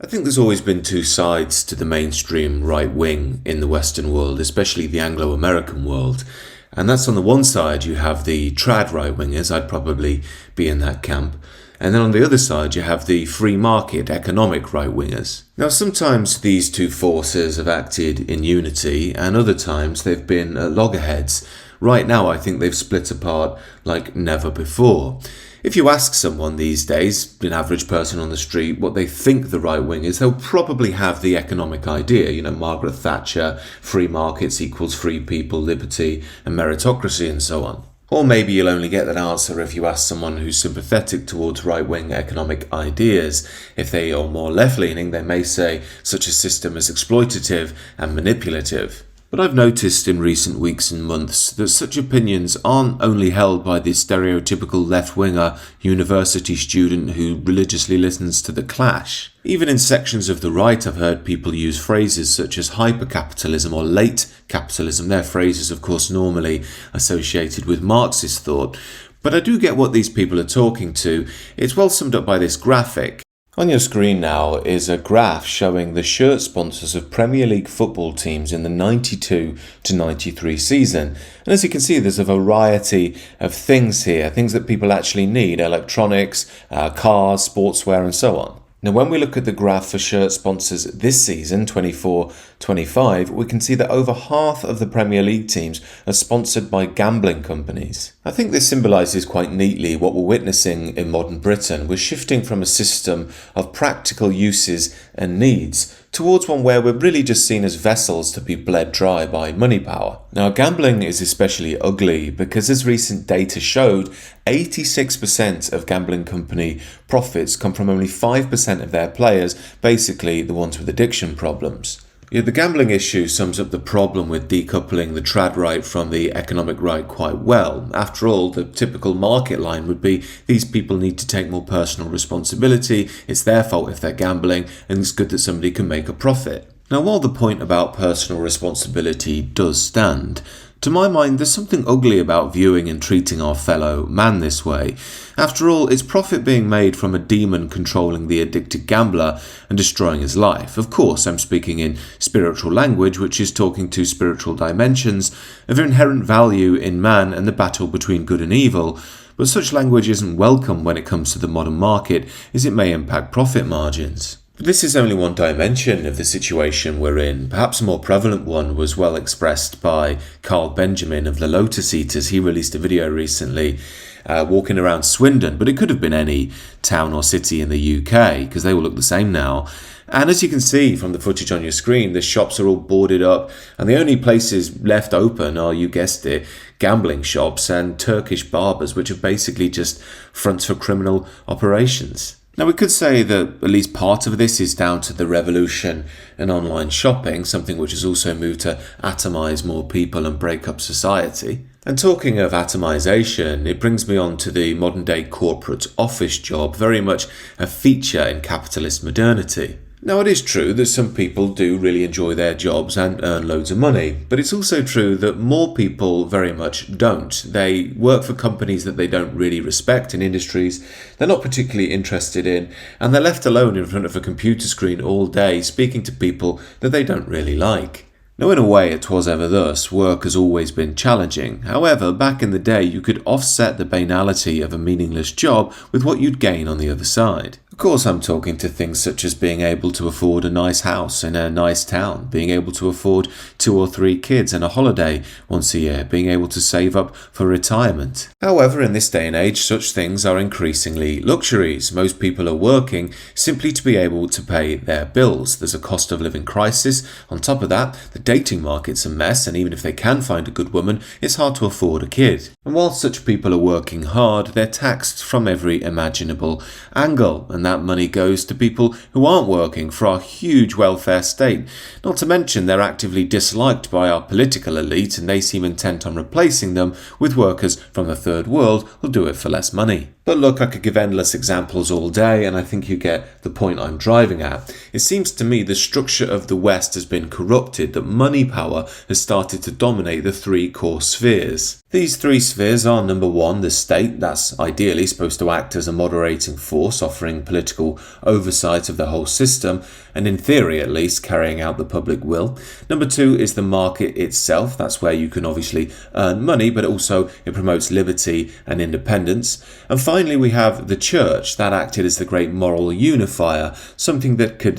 I think there's always been two sides to the mainstream right wing in the Western world, especially the Anglo-American world. And that's on the one side, you have the trad right wingers, I'd probably be in that camp. And then on the other side, you have the free market economic right wingers. Now, sometimes these two forces have acted in unity, and other times they've been at loggerheads. Right now, I think they've split apart like never before. If you ask someone these days, an average person on the street, what they think the right wing is, they'll probably have the economic idea, Margaret Thatcher, free markets equals free people, liberty and meritocracy and so on. Or maybe you'll only get that answer if you ask someone who's sympathetic towards right-wing economic ideas. If they are more left-leaning, they may say such a system is exploitative and manipulative. But I've noticed in recent weeks and months that such opinions aren't only held by the stereotypical left-winger university student who religiously listens to The Clash. Even in sections of the right, I've heard people use phrases such as hyper-capitalism or late capitalism. They're phrases, of course, normally associated with Marxist thought. But I do get what these people are talking to. It's well summed up by this graphic. On your screen now is a graph showing the shirt sponsors of Premier League football teams in the 92 to 93 season. And as you can see, there's a variety of things here, things that people actually need, electronics, cars, sportswear and so on. Now, when we look at the graph for shirt sponsors this season, 24-25, we can see that over half of the Premier League teams are sponsored by gambling companies. I think this symbolises quite neatly what we're witnessing in modern Britain. We're shifting from a system of practical uses and needs towards one where we're really just seen as vessels to be bled dry by money power. Now, gambling is especially ugly because, as recent data showed, 86% of gambling company profits come from only 5% of their players, basically the ones with addiction problems. Yeah, the gambling issue sums up the problem with decoupling the trad right from the economic right quite well. After all, the typical market line would be these people need to take more personal responsibility, it's their fault if they're gambling, and it's good that somebody can make a profit. Now, while the point about personal responsibility does stand, to my mind, there's something ugly about viewing and treating our fellow man this way. After all, it's profit being made from a demon controlling the addicted gambler and destroying his life. Of course, I'm speaking in spiritual language, which is talking to spiritual dimensions of inherent value in man and the battle between good and evil. But such language isn't welcome when it comes to the modern market, as it may impact profit margins. But this is only one dimension of the situation we're in. Perhaps a more prevalent one was well expressed by Carl Benjamin of the Lotus Eaters. He released a video recently walking around Swindon, but it could have been any town or city in the UK because they all look the same now. And as you can see from the footage on your screen, the shops are all boarded up and the only places left open are, you guessed it, gambling shops and Turkish barbers, which are basically just fronts for criminal operations. Now, we could say that at least part of this is down to the revolution in online shopping, something which has also moved to atomise more people and break up society. And talking of atomisation, it brings me on to the modern day corporate office job, very much a feature in capitalist modernity. Now, it is true that some people do really enjoy their jobs and earn loads of money, but it's also true that more people very much don't. They work for companies that they don't really respect, in industries they're not particularly interested in, and they're left alone in front of a computer screen all day speaking to people that they don't really like. Now, in a way, it was ever thus. Work has always been challenging. However, back in the day, you could offset the banality of a meaningless job with what you'd gain on the other side. Of course, I'm talking to things such as being able to afford a nice house in a nice town, being able to afford 2 or 3 kids and a holiday once a year, being able to save up for retirement. However, in this day and age, such things are increasingly luxuries. Most people are working simply to be able to pay their bills. There's a cost of living crisis. On top of that, the dating market's a mess, and even if they can find a good woman, it's hard to afford a kid. And while such people are working hard, they're taxed from every imaginable angle, and that money goes to people who aren't working for our huge welfare state. Not to mention they're actively disliked by our political elite, and they seem intent on replacing them with workers from the third world who'll do it for less money. But look, I could give endless examples all day, and I think you get the point I'm driving at. It seems to me the structure of the West has been corrupted, that money power has started to dominate the three core spheres. These three spheres are, number one, the state. That's ideally supposed to act as a moderating force, offering political oversight of the whole system, and in theory at least, carrying out the public will. Number two is the market itself. That's where you can obviously earn money, but also it promotes liberty and independence. And finally, we have the church. That acted as the great moral unifier, something that could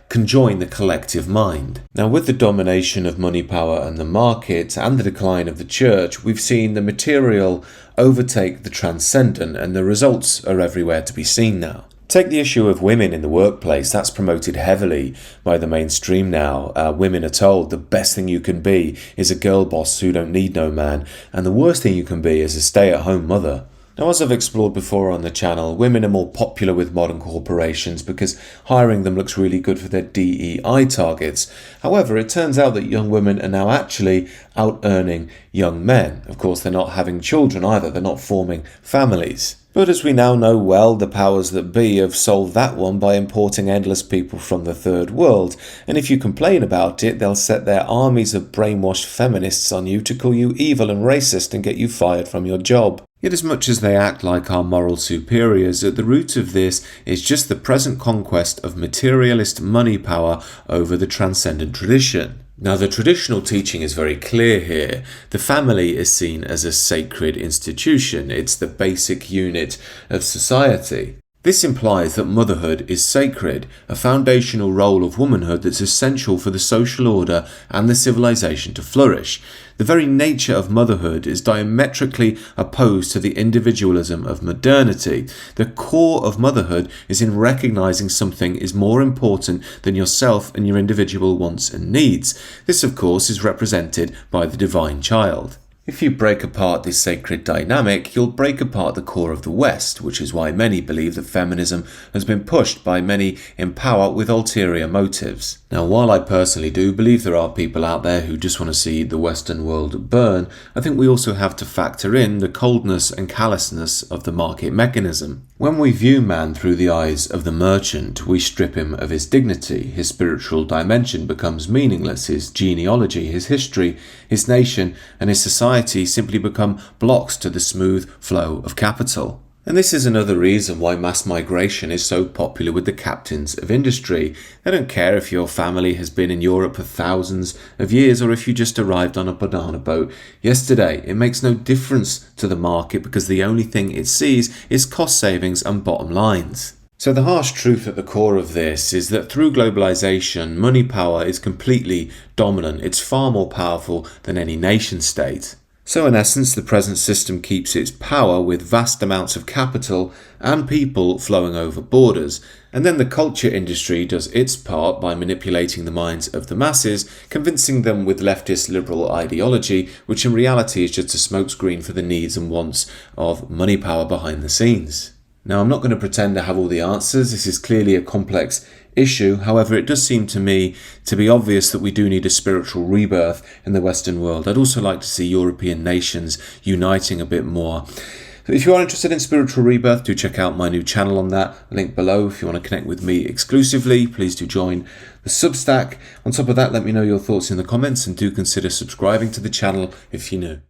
conjoin the collective mind. Now, with the domination of money power and the market and the decline of the church, we've seen the material overtake the transcendent, and the results are everywhere to be seen now. Take the issue of women in the workplace. That's promoted heavily by the mainstream now. Women are told the best thing you can be is a girl boss who don't need no man, and the worst thing you can be is a stay-at-home mother. Now, as I've explored before on the channel, women are more popular with modern corporations because hiring them looks really good for their DEI targets. However, it turns out that young women are now actually out-earning young men. Of course, they're not having children either. They're not forming families. But as we now know well, the powers that be have solved that one by importing endless people from the third world. And if you complain about it, they'll set their armies of brainwashed feminists on you to call you evil and racist and get you fired from your job. Yet as much as they act like our moral superiors, at the root of this is just the present conquest of materialist money power over the transcendent tradition. Now, the traditional teaching is very clear here. The family is seen as a sacred institution. It's the basic unit of society. This implies that motherhood is sacred, a foundational role of womanhood that's essential for the social order and the civilization to flourish. The very nature of motherhood is diametrically opposed to the individualism of modernity. The core of motherhood is in recognizing something is more important than yourself and your individual wants and needs. This, of course, is represented by the divine child. If you break apart this sacred dynamic, you'll break apart the core of the West, which is why many believe that feminism has been pushed by many in power with ulterior motives. Now, while I personally do believe there are people out there who just want to see the Western world burn, I think we also have to factor in the coldness and callousness of the market mechanism. When we view man through the eyes of the merchant, we strip him of his dignity. His spiritual dimension becomes meaningless. His genealogy, his history, his nation, and his society simply become blocks to the smooth flow of capital. And this is another reason why mass migration is so popular with the captains of industry. They don't care if your family has been in Europe for thousands of years or if you just arrived on a banana boat yesterday. It makes no difference to the market because the only thing it sees is cost savings and bottom lines. So the harsh truth at the core of this is that through globalization, money power is completely dominant. It's far more powerful than any nation state. So in essence, the present system keeps its power with vast amounts of capital and people flowing over borders. And then the culture industry does its part by manipulating the minds of the masses, convincing them with leftist liberal ideology, which in reality is just a smokescreen for the needs and wants of money power behind the scenes. Now, I'm not going to pretend to have all the answers. This is clearly a complex issue. However, it does seem to me to be obvious that we do need a spiritual rebirth in the Western world. I'd also like to see European nations uniting a bit more. If you are interested in spiritual rebirth, do check out my new channel on that. Link below. If you want to connect with me exclusively, please do join the Substack. On top of that, let me know your thoughts in the comments and do consider subscribing to the channel if you're new.